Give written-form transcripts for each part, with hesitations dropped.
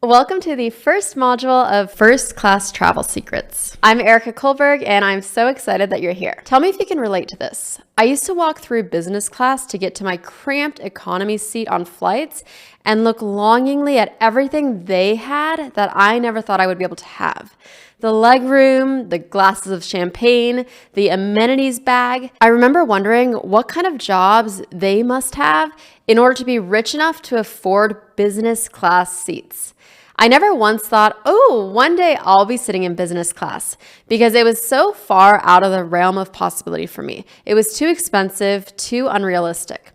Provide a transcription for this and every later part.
Welcome to the first module of First Class Travel Secrets. I'm Erika Kullberg, and I'm so excited that you're here. Tell me if you can relate to this. I used to walk through business class to get to my cramped economy seat on flights and look longingly at everything they had that I never thought I would be able to have. The legroom, the glasses of champagne, the amenities bag. I remember wondering what kind of jobs they must have in order to be rich enough to afford business class seats. I never once thought, oh, one day I'll be sitting in business class, because it was so far out of the realm of possibility for me. It was too expensive, too unrealistic.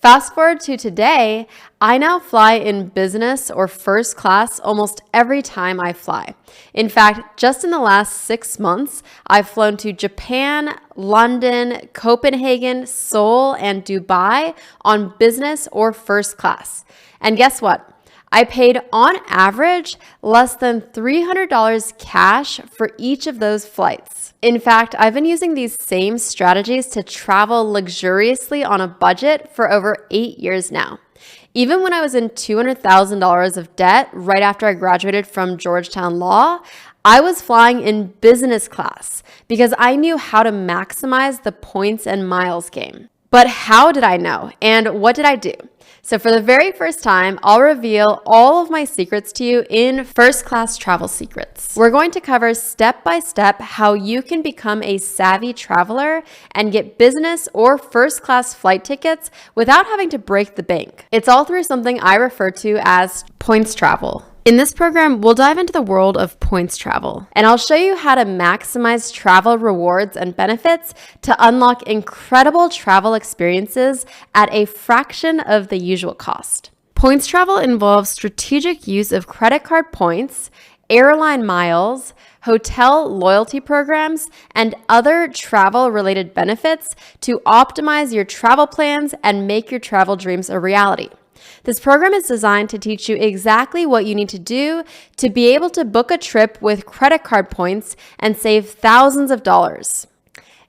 Fast forward to today, I now fly in business or first class almost every time I fly. In fact, just in the last 6 months, I've flown to Japan, London, Copenhagen, Seoul, and Dubai on business or first class. And guess what? I paid on average less than $300 cash for each of those flights. In fact, I've been using these same strategies to travel luxuriously on a budget for over 8 years now. Even when I was in $200,000 of debt right after I graduated from Georgetown Law, I was flying in business class because I knew how to maximize the points and miles game. But how did I know, and what did I do? So for the very first time, I'll reveal all of my secrets to you in First Class Travel Secrets. We're going to cover step by step how you can become a savvy traveler and get business or first class flight tickets without having to break the bank. It's all through something I refer to as points travel. In this program, we'll dive into the world of points travel, and I'll show you how to maximize travel rewards and benefits to unlock incredible travel experiences at a fraction of the usual cost. Points travel involves strategic use of credit card points, airline miles, hotel loyalty programs, and other travel-related benefits to optimize your travel plans and make your travel dreams a reality. This program is designed to teach you exactly what you need to do to be able to book a trip with credit card points and save thousands of dollars.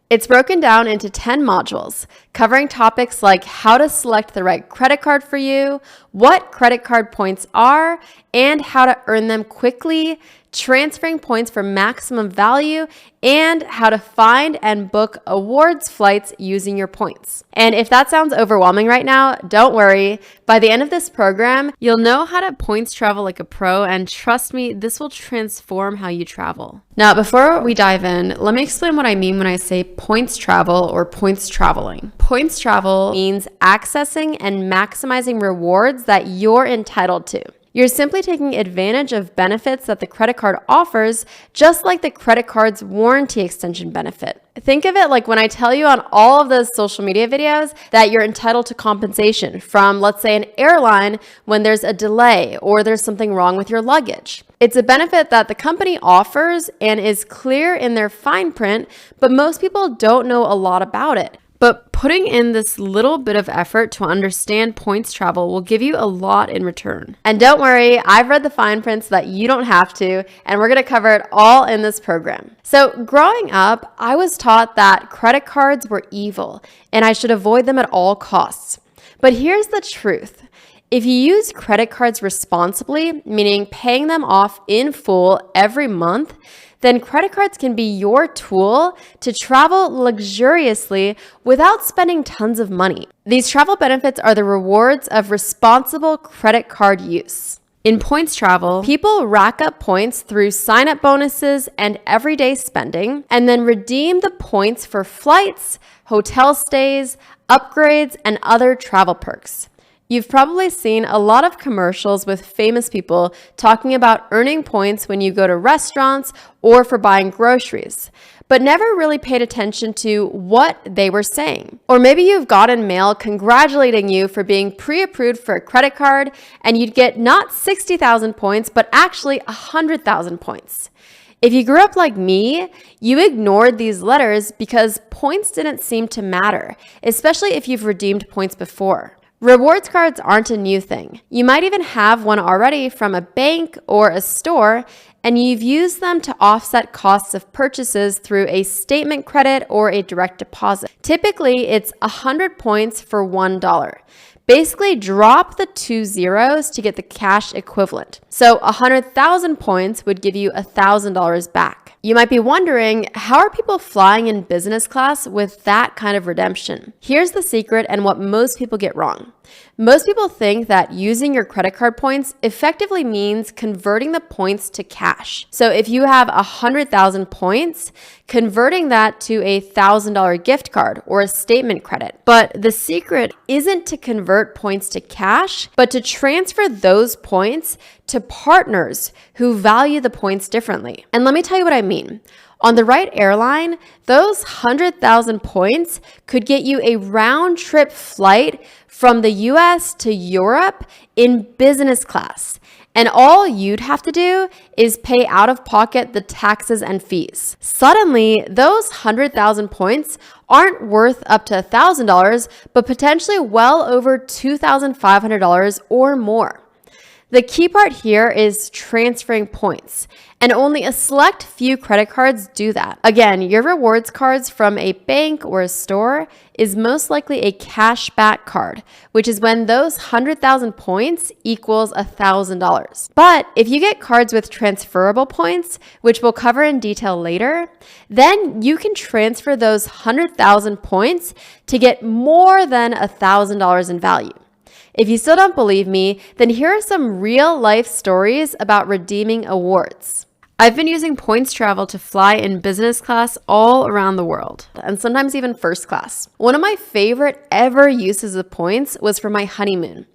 It's broken down into 10 modules, covering topics like how to select the right credit card for you, what credit card points are, and how to earn them quickly, transferring points for maximum value, and how to find and book awards flights using your points. And if that sounds overwhelming right now, don't worry. By the end of this program, you'll know how to points travel like a pro, and trust me, this will transform how you travel. Now, before we dive in, let me explain what I mean when I say points travel or points traveling. Points travel means accessing and maximizing rewards that you're entitled to. You're simply taking advantage of benefits that the credit card offers, just like the credit card's warranty extension benefit. Think of it like when I tell you on all of those social media videos that you're entitled to compensation from, let's say, an airline when there's a delay or there's something wrong with your luggage. It's a benefit that the company offers and is clear in their fine print, but most people don't know a lot about it. But putting in this little bit of effort to understand points travel will give you a lot in return. And don't worry, I've read the fine print so that you don't have to, and we're going to cover it all in this program. So growing up, I was taught that credit cards were evil and I should avoid them at all costs. But here's the truth. If you use credit cards responsibly, meaning paying them off in full every month, then credit cards can be your tool to travel luxuriously without spending tons of money. These travel benefits are the rewards of responsible credit card use. In points travel, people rack up points through sign-up bonuses and everyday spending, and then redeem the points for flights, hotel stays, upgrades, and other travel perks. You've probably seen a lot of commercials with famous people talking about earning points when you go to restaurants or for buying groceries, but never really paid attention to what they were saying. Or maybe you've gotten mail congratulating you for being pre-approved for a credit card, and you'd get not 60,000 points, but actually 100,000 points. If you grew up like me, you ignored these letters because points didn't seem to matter, especially if you've redeemed points before. Rewards cards aren't a new thing. You might even have one already from a bank or a store, and you've used them to offset costs of purchases through a statement credit or a direct deposit. Typically, it's 100 points for $1. Basically, drop the 2 zeros to get the cash equivalent. So 100,000 points would give you $1,000 back. You might be wondering, how are people flying in business class with that kind of redemption? Here's the secret and what most people get wrong. Most people think that using your credit card points effectively means converting the points to cash. So if you have 100,000 points, converting that to a $1,000 gift card or a statement credit. But the secret isn't to convert points to cash, but to transfer those points to partners who value the points differently. And let me tell you what I mean. On the right airline, those 100,000 points could get you a round trip flight from the US to Europe in business class. And all you'd have to do is pay out of pocket the taxes and fees. Suddenly, those 100,000 points aren't worth up to $1,000, but potentially well over $2,500 or more. The key part here is transferring points, and only a select few credit cards do that. Again, your rewards cards from a bank or a store is most likely a cashback card, which is when those 100,000 points equals $1,000. But if you get cards with transferable points, which we'll cover in detail later, then you can transfer those 100,000 points to get more than $1,000 in value. If you still don't believe me, then here are some real life stories about redeeming awards. I've been using points travel to fly in business class all around the world, and sometimes even first class. One of my favorite ever uses of points was for my honeymoon.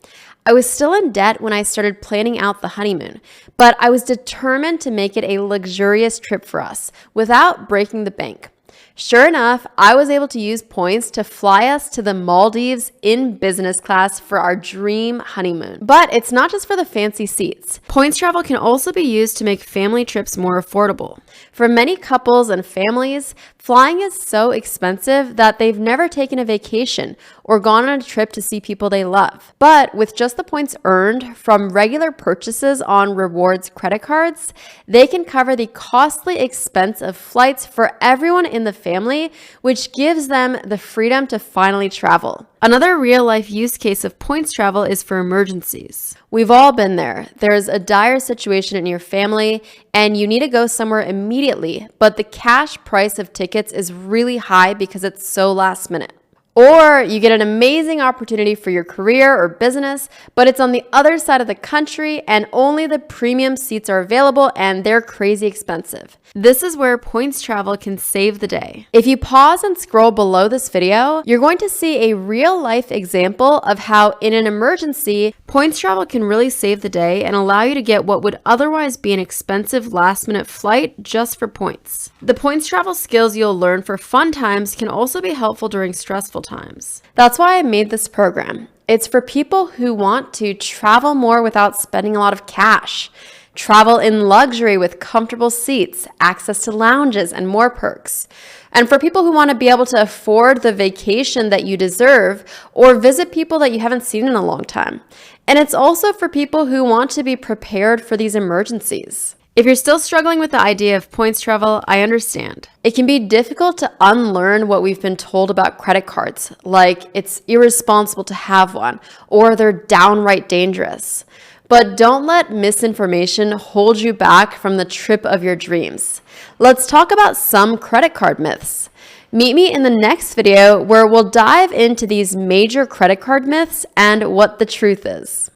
I was still in debt when I started planning out the honeymoon, but I was determined to make it a luxurious trip for us without breaking the bank. Sure enough, I was able to use points to fly us to the Maldives in business class for our dream honeymoon. But it's not just for the fancy seats. Points travel can also be used to make family trips more affordable. For many couples and families, flying is so expensive that they've never taken a vacation or gone on a trip to see people they love. But with just the points earned from regular purchases on rewards credit cards, they can cover the costly expense of flights for everyone in the family, which gives them the freedom to finally travel. Another real-life use case of points travel is for emergencies. We've all been there. There's a dire situation in your family and you need to go somewhere immediately, but the cash price of tickets is really high because it's so last minute. Or you get an amazing opportunity for your career or business, but it's on the other side of the country and only the premium seats are available and they're crazy expensive. This is where points travel can save the day. If you pause and scroll below this video, you're going to see a real life example of how in an emergency, points travel can really save the day and allow you to get what would otherwise be an expensive last minute flight just for points. The points travel skills you'll learn for fun times can also be helpful during stressful times. That's why I made this program. It's for people who want to travel more without spending a lot of cash, travel in luxury with comfortable seats, access to lounges, and more perks. And for people who want to be able to afford the vacation that you deserve or visit people that you haven't seen in a long time. And it's also for people who want to be prepared for these emergencies. If you're still struggling with the idea of points travel, I understand. It can be difficult to unlearn what we've been told about credit cards, like it's irresponsible to have one, or they're downright dangerous. But don't let misinformation hold you back from the trip of your dreams. Let's talk about some credit card myths. Meet me in the next video where we'll dive into these major credit card myths and what the truth is.